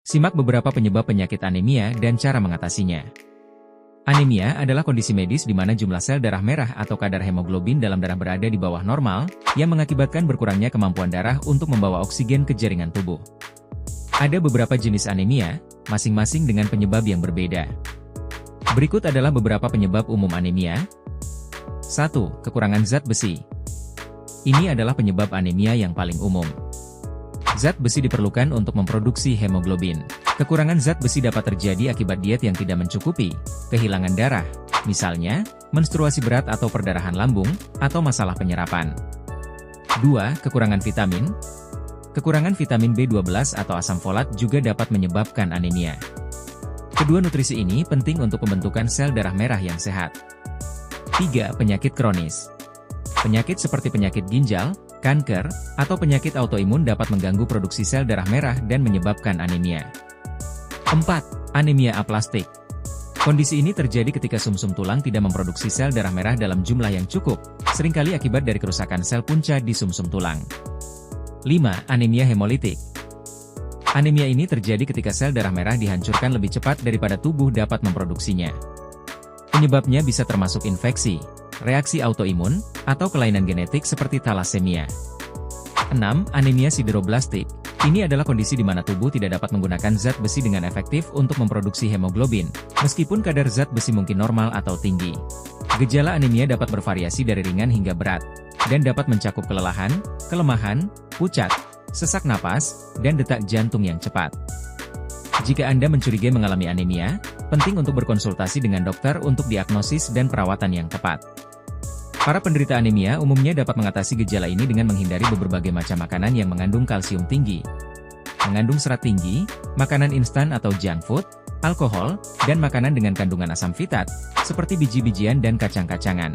Simak beberapa penyebab penyakit anemia dan cara mengatasinya. Anemia adalah kondisi medis di mana jumlah sel darah merah atau kadar hemoglobin dalam darah berada di bawah normal, yang mengakibatkan berkurangnya kemampuan darah untuk membawa oksigen ke jaringan tubuh. Ada beberapa jenis anemia, masing-masing dengan penyebab yang berbeda. Berikut adalah beberapa penyebab umum anemia. 1. Kekurangan zat besi. Ini adalah penyebab anemia yang paling umum. Zat besi diperlukan untuk memproduksi hemoglobin. Kekurangan zat besi dapat terjadi akibat diet yang tidak mencukupi, kehilangan darah, misalnya, menstruasi berat atau perdarahan lambung, atau masalah penyerapan. 2. Kekurangan vitamin. Kekurangan vitamin B12 atau asam folat juga dapat menyebabkan anemia. Kedua nutrisi ini penting untuk pembentukan sel darah merah yang sehat. 3. Penyakit kronis. Penyakit seperti penyakit ginjal, kanker, atau penyakit autoimun dapat mengganggu produksi sel darah merah dan menyebabkan anemia. 4. Anemia aplastik. Kondisi ini terjadi ketika sumsum tulang tidak memproduksi sel darah merah dalam jumlah yang cukup, seringkali akibat dari kerusakan sel punca di sumsum tulang. 5. Anemia hemolitik. Anemia ini terjadi ketika sel darah merah dihancurkan lebih cepat daripada tubuh dapat memproduksinya. Penyebabnya bisa termasuk infeksi, reaksi autoimun, atau kelainan genetik seperti thalassemia. 6. Anemia sideroblastik. Ini adalah kondisi di mana tubuh tidak dapat menggunakan zat besi dengan efektif untuk memproduksi hemoglobin, meskipun kadar zat besi mungkin normal atau tinggi. Gejala anemia dapat bervariasi dari ringan hingga berat, dan dapat mencakup kelelahan, kelemahan, pucat, sesak napas, dan detak jantung yang cepat. Jika Anda mencurigai mengalami anemia, penting untuk berkonsultasi dengan dokter untuk diagnosis dan perawatan yang tepat. Para penderita anemia umumnya dapat mengatasi gejala ini dengan menghindari berbagai macam makanan yang mengandung kalsium tinggi, mengandung serat tinggi, makanan instan atau junk food, alkohol, dan makanan dengan kandungan asam fitat, seperti biji-bijian dan kacang-kacangan.